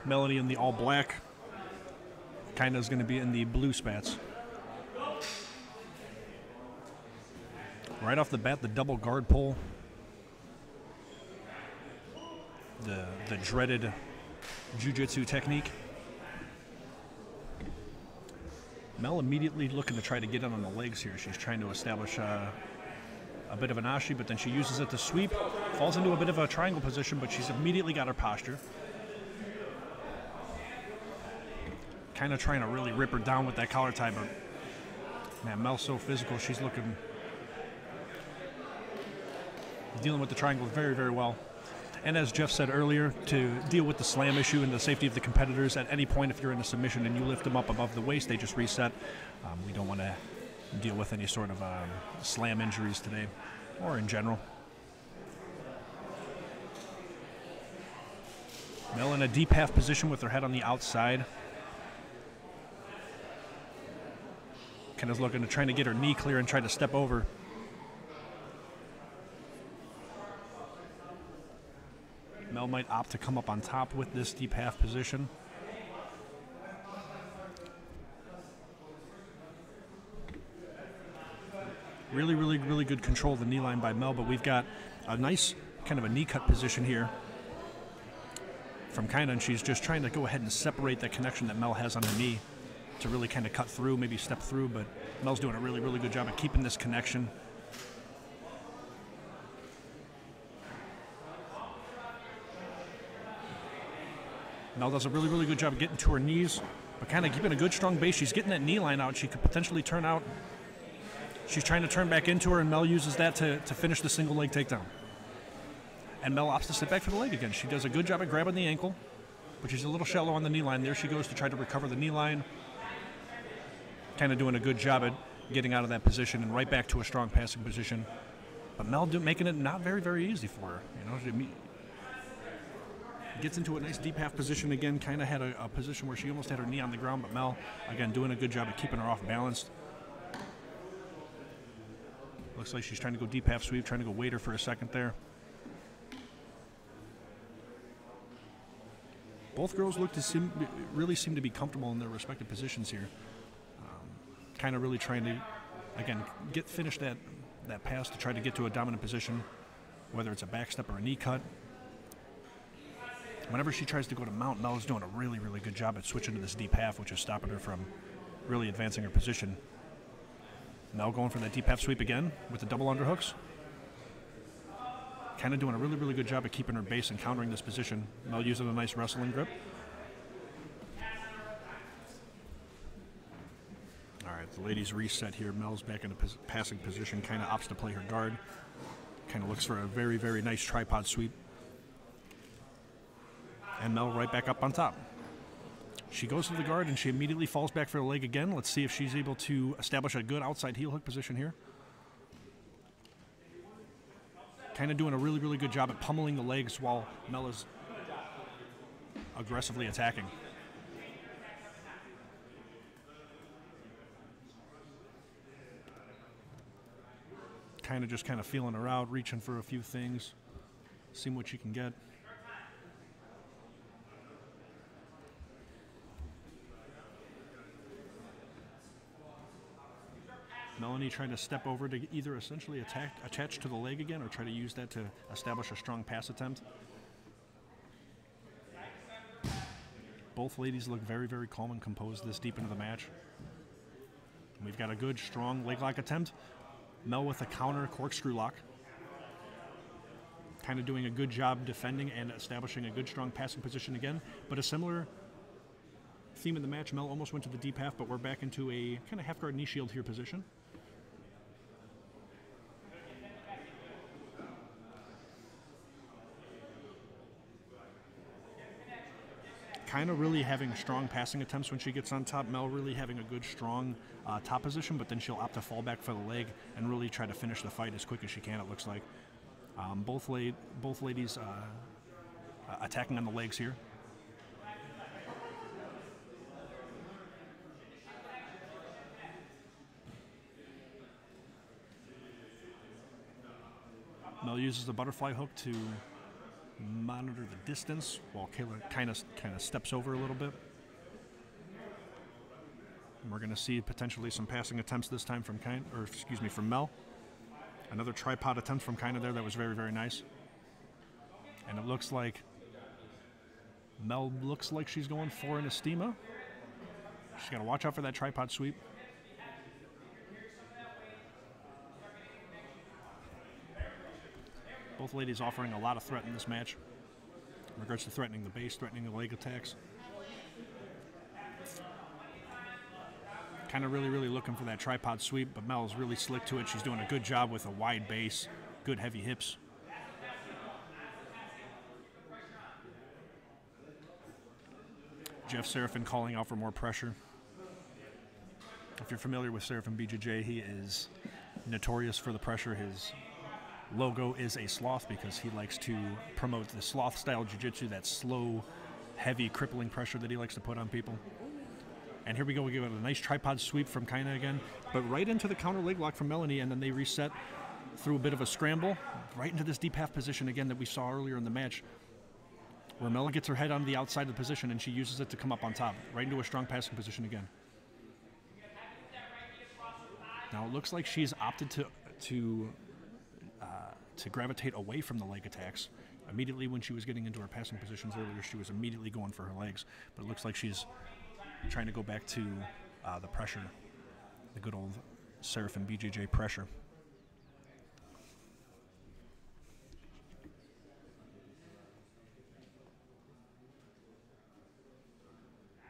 Melanie in the all black. Kyna's going to be in the blue spats. Right off the bat, the double guard pull. The dreaded jiu-jitsu technique. Mel immediately looking to try to get in on the legs here. She's trying to establish a bit of an ashi, but then she uses it to sweep. Falls into a bit of a triangle position, but she's immediately got her posture. Kind of trying to really rip her down with that collar tie, but man, Mel's so physical. She's looking, dealing with the triangle very, very well. And as Jeff said earlier, to deal with the slam issue and the safety of the competitors, at any point if you're in a submission and you lift them up above the waist, they just reset. We don't want to deal with any sort of slam injuries today, or in general. Mel in a deep half position with her head on the outside. Kyna's looking to trying to get her knee clear and try to step over. Mel might opt to come up on top with this deep half position. Really, really, really good control of the knee line by Mel, but we've got a nice kind of a knee cut position here from Kyna, and she's just trying to go ahead and separate that connection that Mel has on her knee to really kind of cut through, maybe step through, but Mel's doing a really, really good job at keeping this connection. Mel does a really, really good job of getting to her knees, but kind of keeping a good, strong base. She's getting that knee line out. She could potentially turn out. She's trying to turn back into her, and Mel uses that to finish the single leg takedown. And Mel opts to sit back for the leg again. She does a good job at grabbing the ankle, but she's a little shallow on the knee line. There she goes to try to recover the knee line. Kind of doing a good job at getting out of that position and right back to a strong passing position. But Mel making it not very, very easy for her. You know, gets into a nice deep half position again. Kind of had a position where she almost had her knee on the ground, but Mel, again, doing a good job at keeping her off balance. Looks like she's trying to go deep half sweep, trying to go waiter for a second there. Both girls look to really seem to be comfortable in their respective positions here. Kind of really trying to, again, finish that pass to try to get to a dominant position, whether it's a back step or a knee cut. Whenever she tries to go to mount, Mel is doing a really, really good job at switching to this deep half, which is stopping her from really advancing her position. Mel going for that deep half sweep again with the double underhooks. Kind of doing a really, really good job at keeping her base and countering this position. Mel using a nice wrestling grip. All right, the ladies reset here. Mel's back in a passing position, kind of opts to play her guard. Kind of looks for a very, very nice tripod sweep. And Mel right back up on top. She goes to the guard and she immediately falls back for the leg again. Let's see if she's able to establish a good outside heel hook position here. Kind of doing a really, really good job at pummeling the legs while Mel is aggressively attacking. Kind of feeling her out, reaching for a few things, seeing what she can get. Melanie trying to step over to either essentially attach to the leg again or try to use that to establish a strong pass attempt. Both ladies look very, very calm and composed this deep into the match. We've got a good, strong leg lock attempt. Mel with a counter corkscrew lock. Kind of doing a good job defending and establishing a good, strong passing position again. But a similar theme in the match. Mel almost went to the deep half, but we're back into a kind of half guard knee shield here position. Kind of really having strong passing attempts when she gets on top. Mel really having a good, strong top position, but then she'll opt to fall back for the leg and really try to finish the fight as quick as she can, it looks like. Both ladies attacking on the legs here. Mel uses the butterfly hook to monitor the distance while Kyna kind of steps over a little bit. And we're going to see potentially some passing attempts this time from from Mel. Another tripod attempt from Kyna there that was very, very nice. And it looks like Mel looks like she's going for an Estima. She's got to watch out for that tripod sweep. Both ladies offering a lot of threat in this match in regards to threatening the base, threatening the leg attacks. Kind of really looking for that tripod sweep, but Mel's really slick to it. She's doing a good job with a wide base, good heavy hips. Jeff Serafin calling out for more pressure. If you're familiar with Serafin BJJ, he is notorious for the pressure. His logo is a sloth because he likes to promote the sloth-style jiu-jitsu, that slow, heavy, crippling pressure that he likes to put on people. And here we go. We give it a nice tripod sweep from Kyna again, but right into the counter leg lock from Melanie, and then they reset through a bit of a scramble, right into this deep half position again that we saw earlier in the match, where Mel gets her head on the outside of the position and she uses it to come up on top, right into a strong passing position again. Now it looks like she's opted to gravitate away from the leg attacks. Immediately when she was getting into her passing positions earlier, she was immediately going for her legs, but it looks like she's trying to go back to the pressure, the good old Serafin BJJ pressure.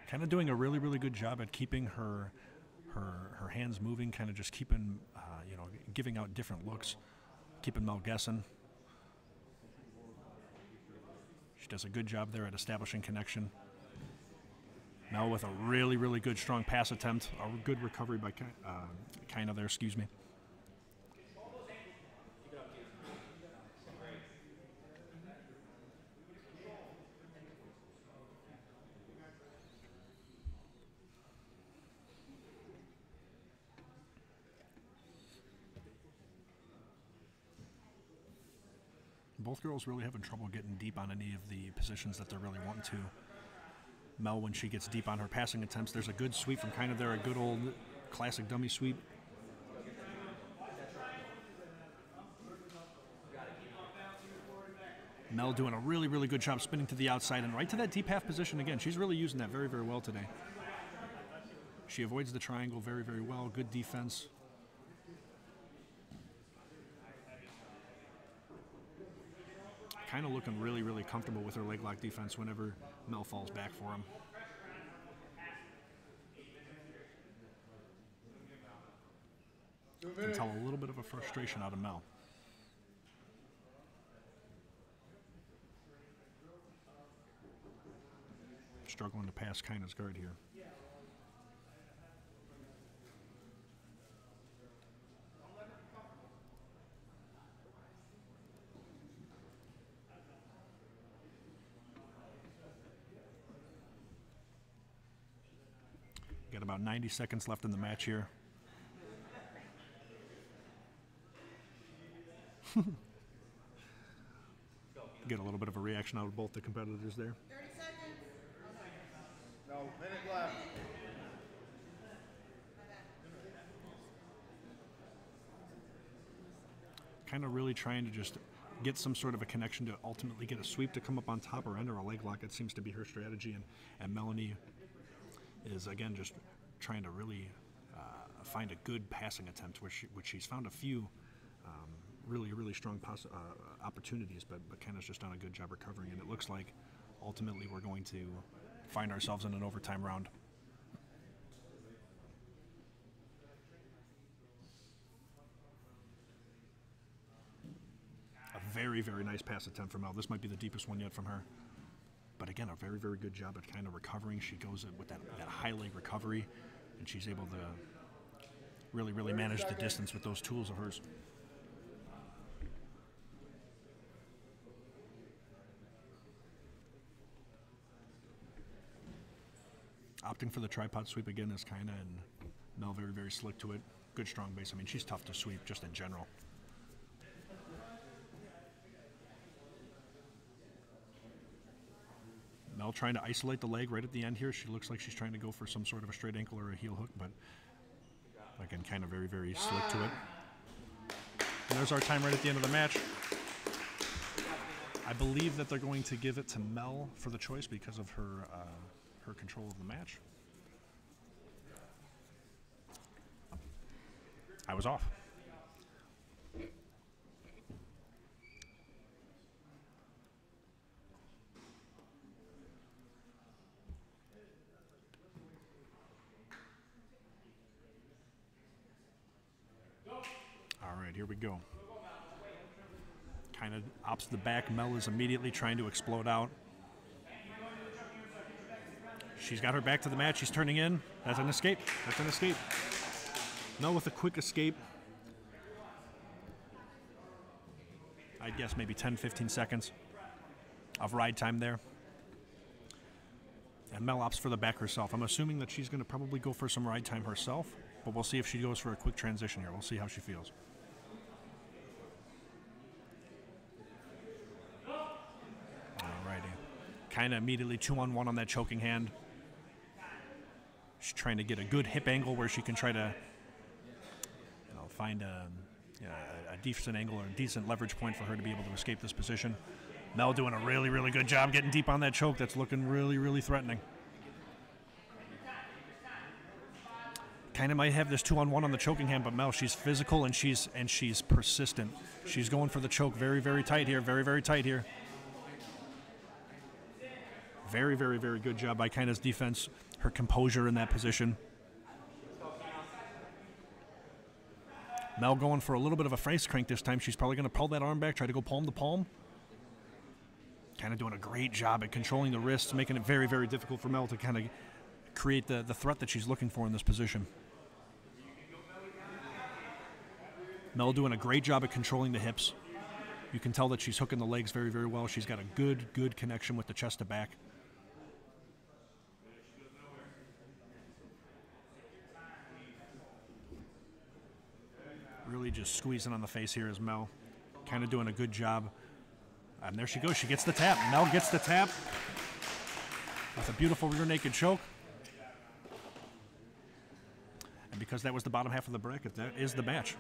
Kind of doing a really good job at keeping her hands moving, kind of just keeping, giving out different looks, keeping Mel guessing. She does a good job there at establishing connection. Mel with a really good strong pass attempt, a good recovery by Kyna there, excuse me. Both girls really having trouble getting deep on any of the positions that they're really wanting to. Mel, when she gets deep on her passing attempts, there's a good sweep from Kyna there, a good old classic dummy sweep. Mel doing a really good job spinning to the outside and right to that deep half position again. She's really using that very well today. She avoids the triangle very well. Good defense. Kind of looking really comfortable with her leg lock defense whenever Mel falls back for him. You can tell a little bit of a frustration out of Mel. Struggling to pass Kyna's guard here. Got about 90 seconds left in the match here. Get a little bit of a reaction out of both the competitors there. 30 seconds. No, minute left. Kind of really trying to just get some sort of a connection to ultimately get a sweep to come up on top or enter a leg lock. It seems to be her strategy, and Melanie is again just trying to really find a good passing attempt, which she's found a few really strong opportunities, but Kyna's just done a good job recovering, and it looks like ultimately we're going to find ourselves in an overtime round. A very nice pass attempt from Mel. This might be the deepest one yet from her. But again, a very good job at kind of recovering. She goes with that high leg recovery, and she's able to really manage the distance with those tools of hers. Opting for the tripod sweep again is Kyna, and Mel very slick to it. Good strong base. I mean, she's tough to sweep just in general. Mel trying to isolate the leg right at the end here. She looks like she's trying to go for some sort of a straight ankle or a heel hook, but again, kind of very, very slick to it. And there's our time right at the end of the match. I believe that they're going to give it to Mel for the choice because of her her control of the match. I was off. All right, here we go. Kind of opts the back. Mel is immediately trying to explode out. She's got her back to the match. She's turning in. That's an escape. That's an escape. Mel with a quick escape. I'd guess maybe 10, 15 seconds of ride time there. And Mel opts for the back herself. I'm assuming that she's going to probably go for some ride time herself, but we'll see if she goes for a quick transition here. We'll see how she feels. Alrighty. Kind of immediately 2-on-1 on that choking hand. She's trying to get a good hip angle where she can try to find a decent angle or a decent leverage point for her to be able to escape this position. Mel doing a really, really good job getting deep on that choke. That's looking really, really threatening. Kind of might have this 2-on-1 on the choking hand, but Mel, she's physical and she's persistent. She's going for the choke very, very tight here. Very, very tight here. Very, very, very good job by Kyna's defense. Her composure in that position. Mel going for a little bit of a face crank this time. She's probably going to pull that arm back, try to go palm to palm. Kind of doing a great job at controlling the wrists, making it very, very difficult for Mel to kind of create the threat that she's looking for in this position. Mel doing a great job at controlling the hips. You can tell that she's hooking the legs very, very well. She's got a good connection with the chest to back. Really just squeezing on the face here is Mel. Kind of doing a good job. And there she goes. She gets the tap. Mel gets the tap. That's a beautiful rear naked choke. And because that was the bottom half of the bracket, that is the match.